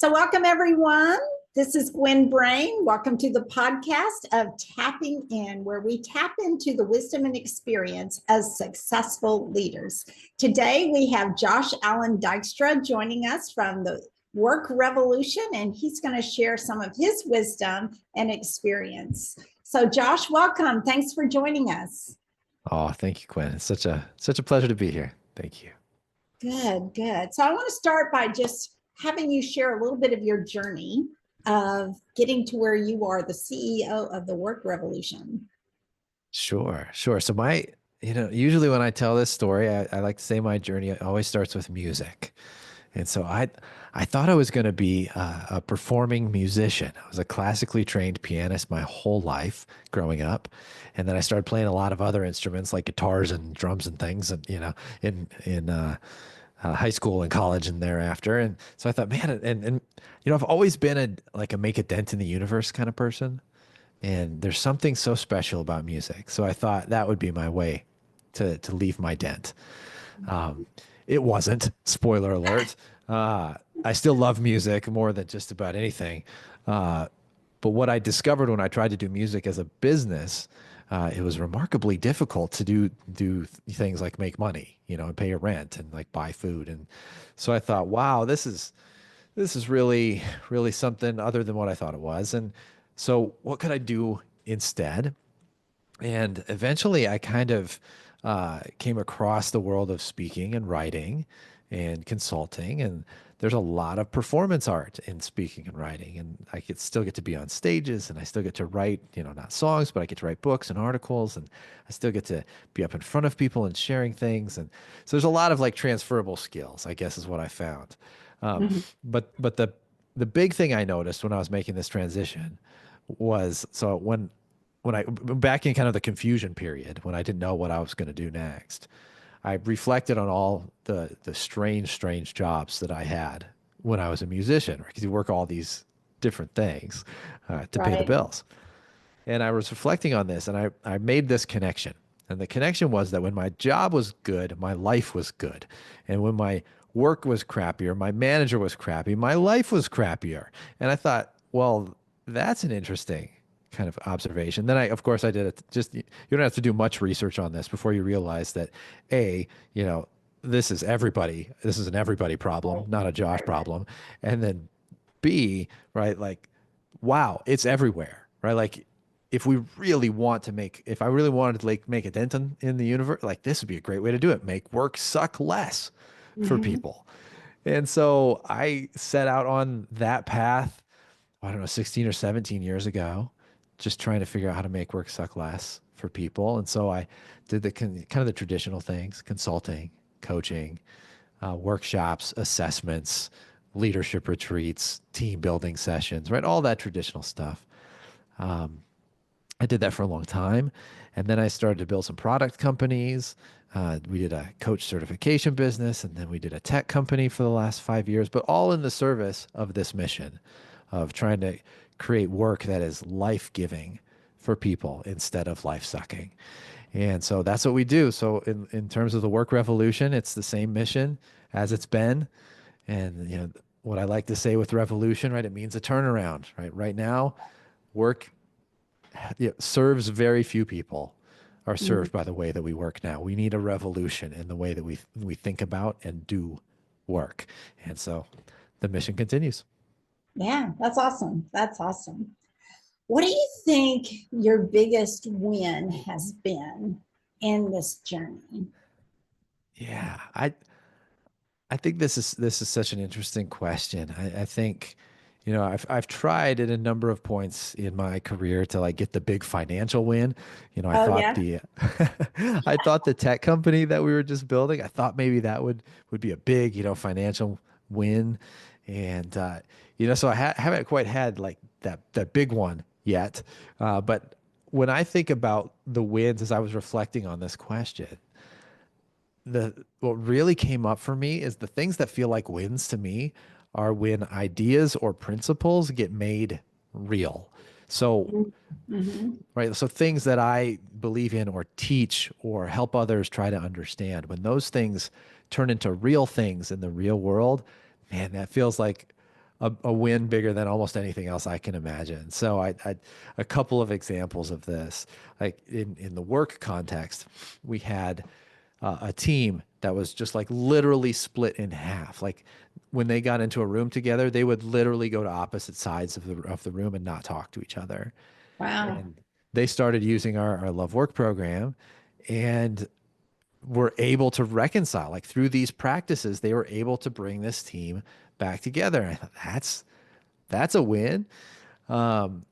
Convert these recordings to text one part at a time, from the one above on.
So, welcome everyone. This is Gwen Brain. Welcome to the podcast of Tapping In, where we tap into the wisdom and experience of successful leaders. Today, we have Allan Dykstra joining us from the Work Revolution, and he's going to share some of his wisdom and experience. So, Josh, welcome. Thanks for joining us. Oh, thank you, Gwen. It's such a pleasure to be here. Thank you. Good, good. So, I want to start by just having you share a little bit of your journey of getting to where you are the CEO of the Work Revolution. Sure, sure. So usually when I tell this story, I like to say my journey always starts with music. And so I thought I was going to be a performing musician. I was a classically trained pianist my whole life growing up. And then I started playing a lot of other instruments like guitars and drums and things, and in high school and college and thereafter. And so I thought, man, and I've always been a make a dent in the universe kind of person. And there's something so special about music. So I thought that would be my way to leave my dent. Um, it wasn't, spoiler alert. I still love music more than just about anything. Uh, but what I discovered when I tried to do music as a business, it was remarkably difficult to do things like make money, and pay your rent and like buy food. And so I thought, wow, this is really really something other than what I thought it was. And so what could I do instead? And eventually I kind of came across the world of speaking and writing and consulting. And there's a lot of performance art in speaking and writing. And still get to be on stages, and I still get to write, not songs, but I get to write books and articles. And I still get to be up in front of people and sharing things. And so there's a lot of like transferable skills, I guess is what I found. Um, Mhm. but the big thing I noticed when I was making this transition was so when I back in kind of the confusion period when I didn't know what I was going to do next, I reflected on all the strange jobs that I had when I was a musician, right? Because you work all these different things to pay the Right. bills. And I was reflecting on this, and I made this connection. And the connection was that when my job was good, my life was good. And when my work was crappier, my manager was crappy, my life was crappier. And I thought, well, that's an interesting kind of observation. Then of course, I did it. Just you don't have to do much research on this before you realize that, A, this is everybody. This is an everybody problem, not a Josh Right. problem. And then B, right, like, wow, it's everywhere, right? Like, if I really wanted to like make a dent in the universe, like this would be a great way to do it. Make work suck less for Mhm. people. And so I set out on that path, I don't know, 16 or 17 years ago, just trying to figure out how to make work suck less for people. And so I did kind of the traditional things, consulting, coaching, workshops, assessments, leadership retreats, team building sessions, right? All that traditional stuff. Um, I did that for a long time. And then I started to build some product companies. We did a coach certification business, and then we did a tech company for the last 5 years, but all in the service of this mission of trying to create work that is life giving for people instead of life sucking. And so that's what we do. So in terms of the work revolution, it's the same mission as it's been. And what I like to say with revolution, right? It means a turnaround, right? Right now, work serves very few people are Mhm. served by the way that we work now. We need a revolution in the way that we think about and do work. And so the mission continues. Yeah, that's awesome. That's awesome. What do you think your biggest win has been in this journey? Yeah, I think this is such an interesting question. I think, I've tried at a number of points in my career to like get the big financial win. I Oh, thought yeah. the I thought the tech company that we were just building, I thought maybe that would be a big, financial win. And so I haven't quite had like that big one yet. But when I think about the wins as I was reflecting on this question, the what really came up for me is the things that feel like wins to me are when ideas or principles get made real. So, Mm-hmm. right, so things that I believe in or teach or help others try to understand, when those things turn into real things in the real world, man, that feels like a win bigger than almost anything else I can imagine. So I a couple of examples of this, like in the work context, we had a team that was just like literally split in half. Like when they got into a room together, they would literally go to opposite sides of the room and not talk to each other. Wow. And they started using our Love Work program, and were able to reconcile. Like through these practices, they were able to bring this team back together. And I thought that's a win.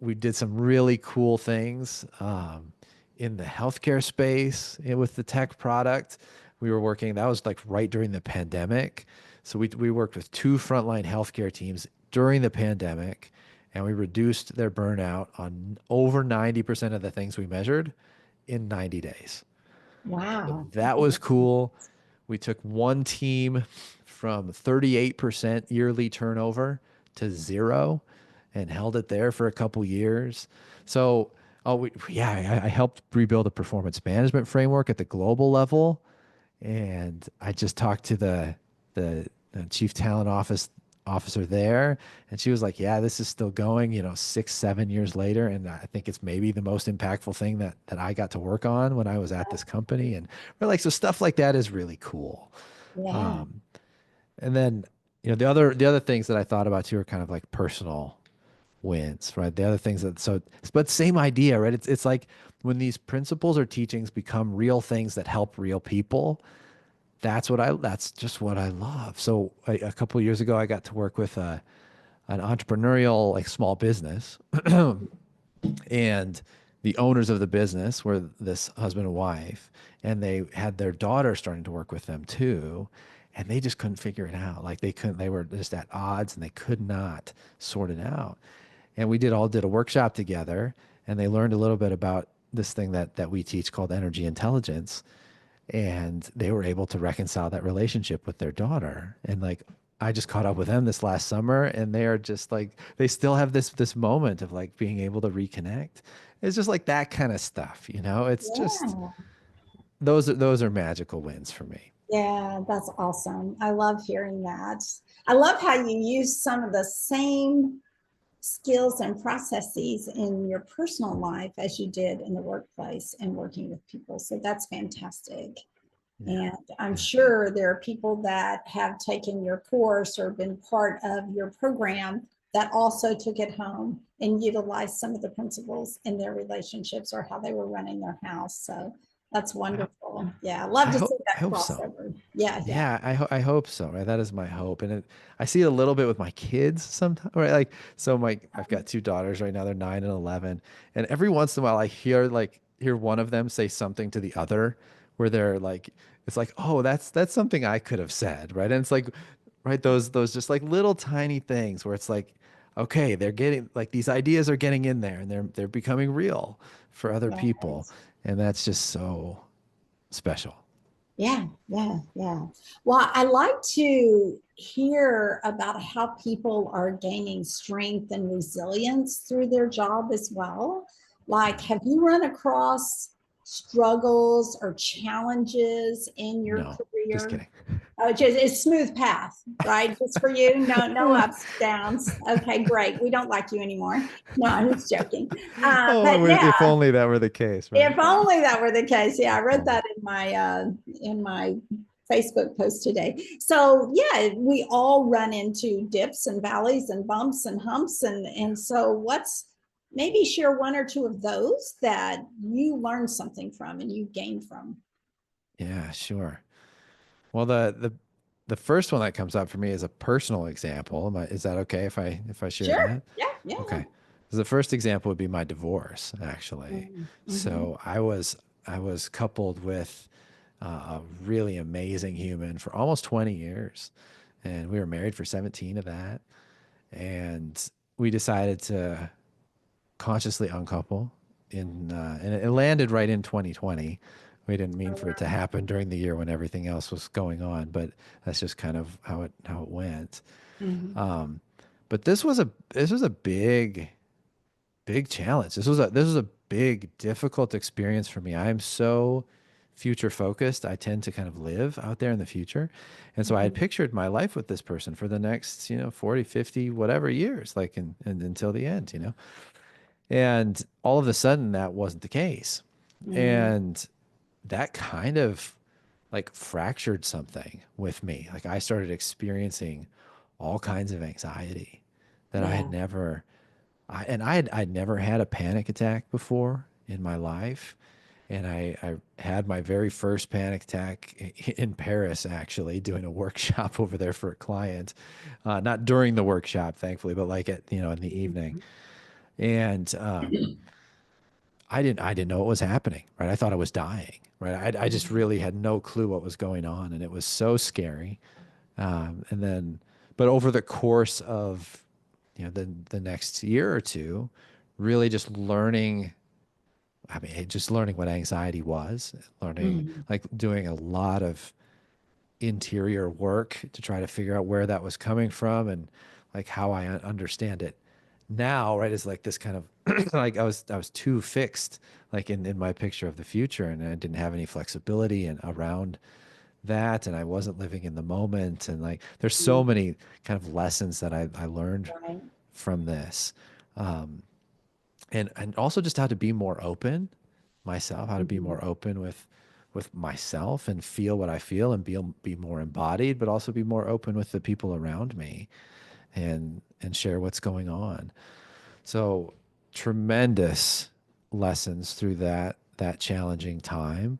We did some really cool things in the healthcare space with the tech product. We were working, that was like right during the pandemic. So we worked with two frontline healthcare teams during the pandemic, and we reduced their burnout on over 90% of the things we measured in 90 days. So Wow. that was cool. We took one team from 38% yearly turnover to zero and held it there for a couple years. So, yeah, I helped rebuild a performance management framework at the global level, and I just talked to the chief talent officer there, and she was like, "Yeah, this is still going, 6, 7 years later, and I think it's maybe the most impactful thing that I got to work on when I was at this company." And we're like, so stuff like that is really cool. Yeah. Um, and then the other things that I thought about too are kind of like personal wins, right? The other things but same idea, right? It's like when these principles or teachings become real things that help real people. That's just what I love. So a couple of years ago, I got to work with an entrepreneurial like small business, and the owners of the business were this husband and wife, and they had their daughter starting to work with them too, and they just couldn't figure it out. Like they were just at odds, and they could not sort it out. And we did a workshop together, and they learned a little bit about this thing that we teach called energy intelligence, and they were able to reconcile that relationship with their daughter. And like I just caught up with them this last summer, and they are just like they still have this moment of like being able to reconnect. It's just like that kind of stuff, it's just Yeah. those are magical wins for me. Yeah, that's awesome. I love hearing that. I love how you use some of the same skills and processes in your personal life as you did in the workplace and working with people. So that's fantastic. Yeah. And I'm Yeah. sure there are people that have taken your course or been part of your program that also took it home and utilized some of the principles in their relationships or how they were running their house. So that's I, wonderful. Yeah, I love I to hope see I that hope so. crossover. Yeah, yeah. Yeah, I hope so. Right, that is my hope, and I see it a little bit with my kids sometimes. Right, like so, I've got two daughters right now. They're 9 and 11, and every once in a while, I hear one of them say something to the other, where they're like, it's like, oh, that's something I could have said, right? And it's like, right, those just like little tiny things where it's like, okay, they're getting like these ideas are getting in there, and they're becoming real for other people, Right. and that's just so special. Yeah, yeah, yeah. Well, I like to hear about how people are gaining strength and resilience through their job as well. Like, have you run across struggles or challenges in your No, just career? kidding. Oh, just it's smooth path, right? Just for you, no ups, downs. Okay, great. We don't like you anymore. No, I'm just joking. But Oh, yeah, if only that were the case, right? if only that were the case. Yeah, I If wrote only. that in my Facebook post today. So yeah, we all run into dips and valleys and bumps and humps, and so what's maybe share one or two of those that you learned something from and you gained from. Yeah, sure. Well, the first one that comes up for me is a personal example. Is that okay if I share Sure. that? Yeah. Yeah. Okay. So the first example would be my divorce, actually. Mm-hmm. So I was coupled with a really amazing human for almost 20 years, and we were married for 17 of that. And we decided to consciously uncouple and it landed right in 2020. We didn't mean for it to happen during the year when everything else was going on, but that's just kind of how it went. Mm-hmm. Um, but this was a big challenge. This was a big difficult experience for me. I'm so future focused, I tend to kind of live out there in the future. And so I had Mhm. pictured my life with this person for the next, 40, 50, whatever years, like until the end, And all of a sudden that wasn't the case. Mhm. And that kind of like fractured something with me. Like I started experiencing all kinds of anxiety that I had Yeah. never I'd never had a panic attack before in my life. And I had my very first panic attack in Paris, actually, doing a workshop over there for a client. Not during the workshop, thankfully, but like in the evening. And I didn't know what was happening, right? I thought I was dying, right? I just really had no clue what was going on, and it was so scary. And then, but over the course of, the next year or two, really just learning. I mean, just learning what anxiety was, learning Mhm. like doing a lot of interior work to try to figure out where that was coming from and like how I understand it now, right? Is like this kind of like I was too fixed like in my picture of the future, and I didn't have any flexibility and around that, and I wasn't living in the moment, and like there's so Mhm. many kind of lessons that I learned Right. from this. And also just how to be more open myself, how to be Mhm. more open with myself and feel what I feel and be more embodied, but also be more open with the people around me and share what's going on. So tremendous lessons through that challenging time.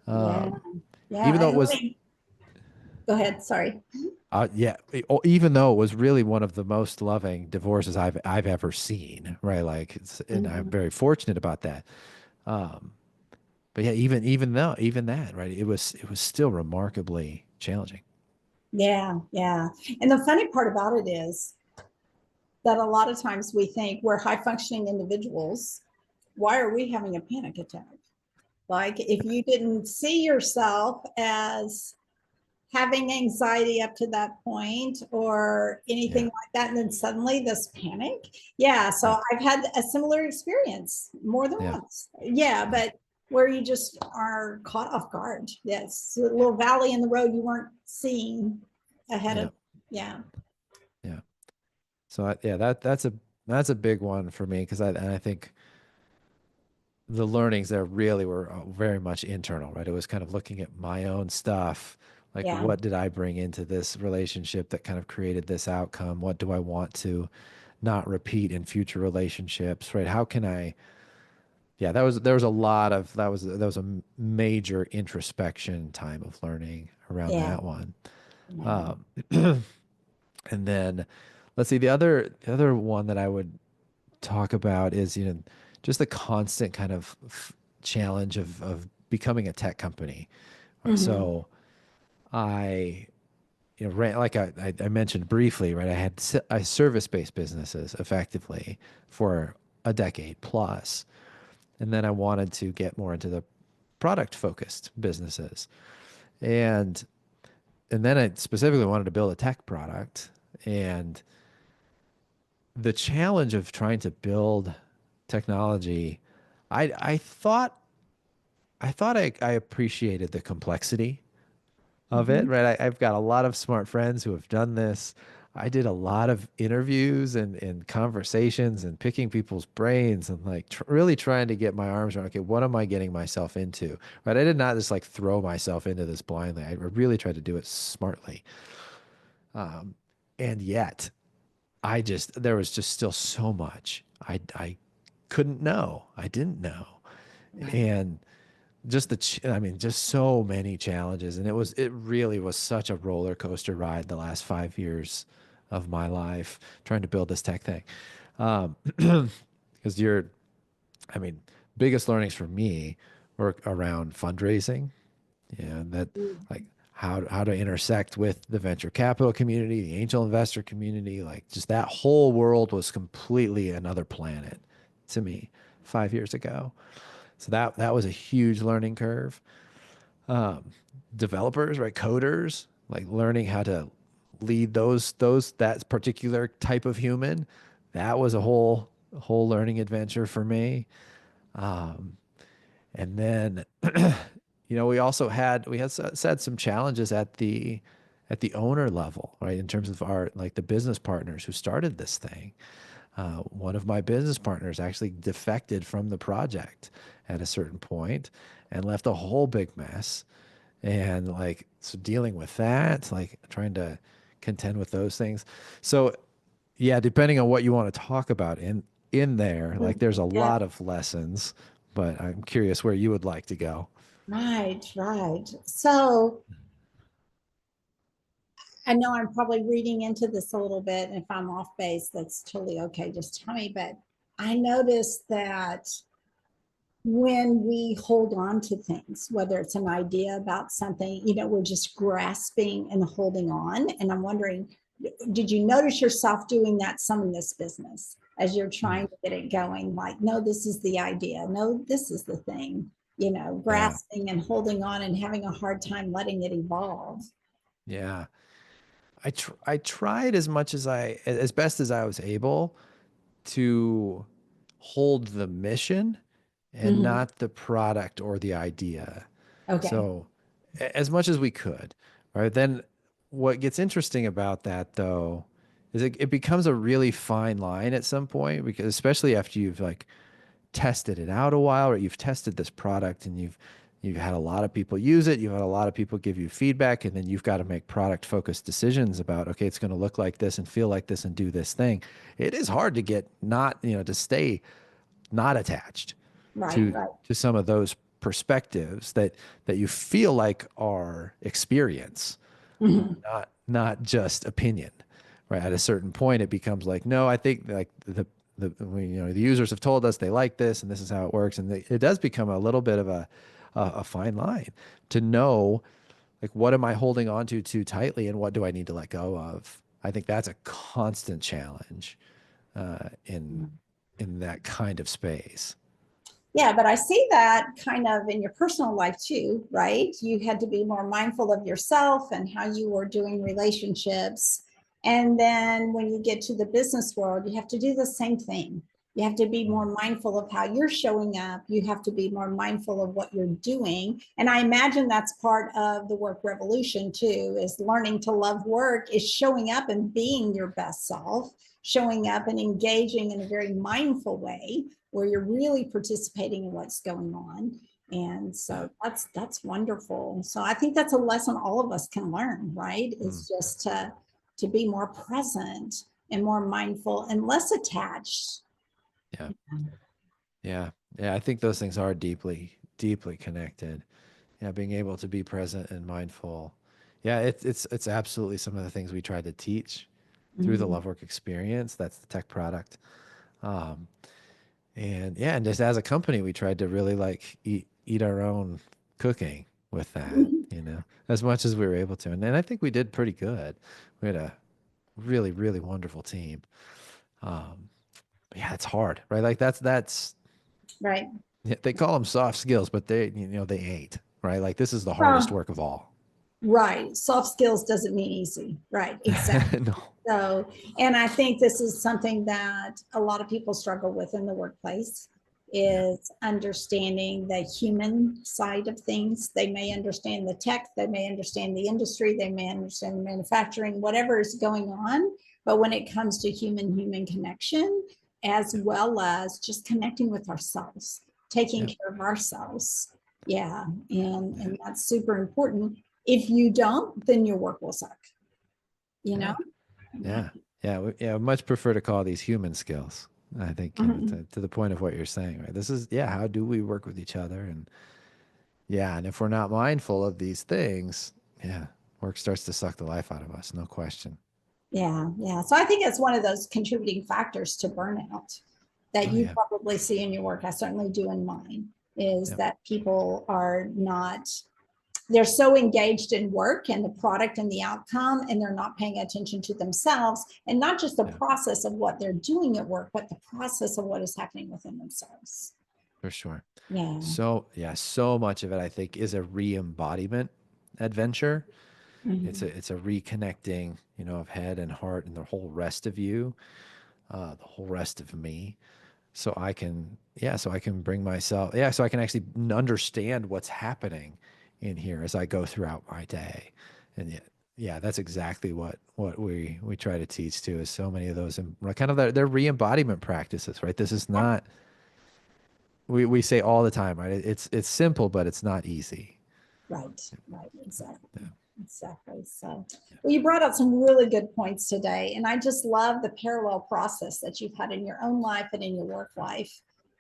Yeah. Um, Yeah. even though And it let was me go ahead. Sorry. yeah, even though it was really one of the most loving divorces I've ever seen, right? Like, and I'm Mhm. very fortunate about that. Um, but yeah, even that, right? It was still remarkably challenging. Yeah. Yeah. And the funny part about it is that a lot of times we think we're high functioning individuals. Why are we having a panic attack? Like if you didn't see yourself as having anxiety up to that point or anything Yeah, like that, and then suddenly this panic. Yeah. yeah, So I've had a similar experience more than yeah, once. Yeah. yeah, But where you just are caught off guard. Yes. A little valley in the road you weren't seeing ahead yeah, of. Yeah. yeah. So yeah, that's a big one for me because I think the learnings there really were very much internal, right? It was kind of looking at my own stuff, like Yeah. what did I bring into this relationship that kind of created this outcome? What do I want to not repeat in future relationships, right? How can I Yeah, there was a lot of that was a major introspection time of learning around Yeah. that one. Yeah. Um, and then let's see, the other one that I would talk about is, just the constant kind of challenge of becoming a tech company. Mm-hmm. So I, ran, like I mentioned briefly, right? I service-based businesses effectively for a decade plus. And then I wanted to get more into the product focused businesses. And and then I specifically wanted to build a tech product. And the challenge of trying to build technology, I thought I appreciated the complexity of it, Mm-hmm. right? I've got a lot of smart friends who have done this. I did a lot of interviews and conversations and picking people's brains and like really trying to get my arms around, okay, what am I getting myself into? Right? I did not just like throw myself into this blindly. I really tried to do it smartly. Um, and yet, there was just still so much I couldn't know. I didn't know. Right. And just I mean, just so many challenges. And it really was such a roller coaster ride the last 5 years of my life trying to build this tech thing. Because I mean, biggest learnings for me were around fundraising, and that like how to intersect with the venture capital community, the angel investor community, like just that whole world was completely another planet to me 5 years ago. So that was a huge learning curve. um, Developers, right? Coders, like learning how to lead those that particular type of human. That was a whole learning adventure for me. And then, we also had some challenges at the owner level, right? In terms of our like the business partners who started this thing. One of my business partners actually defected from the project at a certain point and left a whole big mess. And like, so dealing with that, like trying to contend with those things. So yeah, depending on what you want to talk about in there, like there's a Yeah, lot of lessons, but I'm curious where you would like to go. right, right. So I know I'm probably reading into this a little bit, and if I'm off base, that's totally okay. Just tell me. But I noticed that when we hold on to things, whether it's an idea about something, we're just grasping and holding on. And I'm wondering, did you notice yourself doing that some in this business as you're Mm, trying to get it going? Like, no, this is the idea. No, this is the thing, yeah, grasping and holding on and having a hard time letting it evolve. yeah. I tried as much as best as I was able to hold the mission and Mhm. not the product or the idea. Okay. So as much as we could, right? Then what gets interesting about that though is it becomes a really fine line at some point, because especially after you've like tested it out a while, or you've tested this product and you've had a lot of people use it, you've had a lot of people give you feedback, and then you've got to make product focused decisions about, okay, it's going to look like this and feel like this and do this thing. It is hard to get not, to stay not attached Right, to right. some of those perspectives that you feel like are experience, Mhm. not just opinion, right? At a certain point, it becomes like, no, I think like the users have told us they like this, and this is how it works, and it does become a little bit of a fine line to know like what am I holding on to too tightly, and what do I need to let go of. I think that's a constant challenge in that kind of space. Yeah, but I see that kind of in your personal life too, right? You had to be more mindful of yourself and how you were doing relationships. And then when you get to the business world, you have to do the same thing. You have to be Mm. more mindful of how you're showing up. You have to be more mindful of what you're doing. And I imagine that's part of the work revolution too, is learning to love work, is showing up and being your best self, showing up and engaging in a very mindful way where you're really participating in what's going on. And Yeah. so that's wonderful. So I think that's a lesson all of us can learn, right? Mm. Is just to be more present and more mindful and less attached. Yeah. Yeah. Yeah. I think those things are deeply connected. Yeah. Being able to be present and mindful. Yeah. It's absolutely some of the things we try to teach through the Mhm. love work experience. That's the tech product. Um, and yeah. And just as a company, we tried to really like eat our own cooking with that, as much as we were able to. And then I think we did pretty good. We had a really wonderful team. Um, but yeah, it's hard, right? Like that's Right. yeah, they call them soft skills, but they ain't, right? Like this is the hardest Well, work of all. right. Soft skills doesn't mean easy. Right. Exactly. No. So, and I think this is something that a lot of people struggle with in the workplace Yeah. is understanding the human side of things. They may understand the tech, they may understand the industry, they may understand manufacturing, whatever is going on. But when it comes to human connection, as Yeah. well as just connecting with ourselves, taking Yeah. care of ourselves. Yeah. And Yeah. that's super important. If you don't, then your work will suck, you know? Yeah. Yeah. Yeah. Yeah. Much prefer to call these human skills. I think, Mhm. to the point of what you're saying, right? This is, yeah, how do we work with each other? And yeah, and if we're not mindful of these things, yeah, work starts to suck the life out of us, no question. Yeah, yeah. So I think it's one of those contributing factors to burnout that Oh you yeah. probably see in your work. I certainly do in mine, is Yep. that people are not, they're so engaged in work and the product and the outcome, and they're not paying attention to themselves and not just the Yeah, process of what they're doing at work, but the process of what is happening within themselves. for sure. Yeah. So yeah, so much of it I think is a re-embodiment adventure. It's a Mhm. reconnecting, of head and heart and the whole rest of you, the whole rest of me. So I can bring myself, yeah, so I can actually understand what's happening in here as I go throughout my day. And yet, yeah, that's exactly what we try to teach too, is so many of those kind of they're re-embodiment practices, right? This is not, we say all the time, right? It's simple, but it's not easy. Right, right, exactly. Yeah. Exactly. So, well, you brought out some really good points today. And I just love the parallel process that you've had in your own life and in your work life.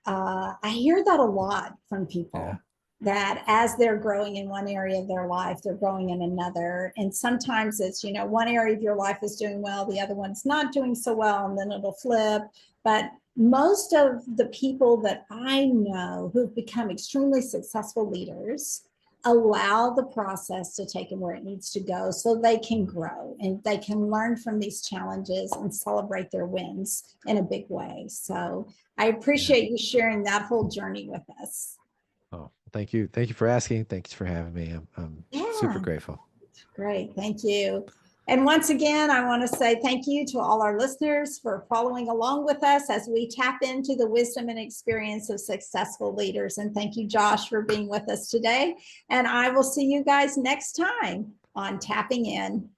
I hear that a lot from Yeah. people, that as they're growing in one area of their life, they're growing in another. And sometimes it's, one area of your life is doing well, the other one's not doing so well, and then it'll flip. But most of the people that I know who've become extremely successful leaders allow the process to take them where it needs to go, so they can grow and they can learn from these challenges and celebrate their wins in a big way. So I appreciate you sharing that whole journey with us. Oh, thank you. Thank you for asking. Thanks for having me. I'm super Yeah, grateful. great. Thank you. And once again, I want to say thank you to all our listeners for following along with us as we tap into the wisdom and experience of successful leaders. And thank you, Josh, for being with us today. And I will see you guys next time on Tapping In.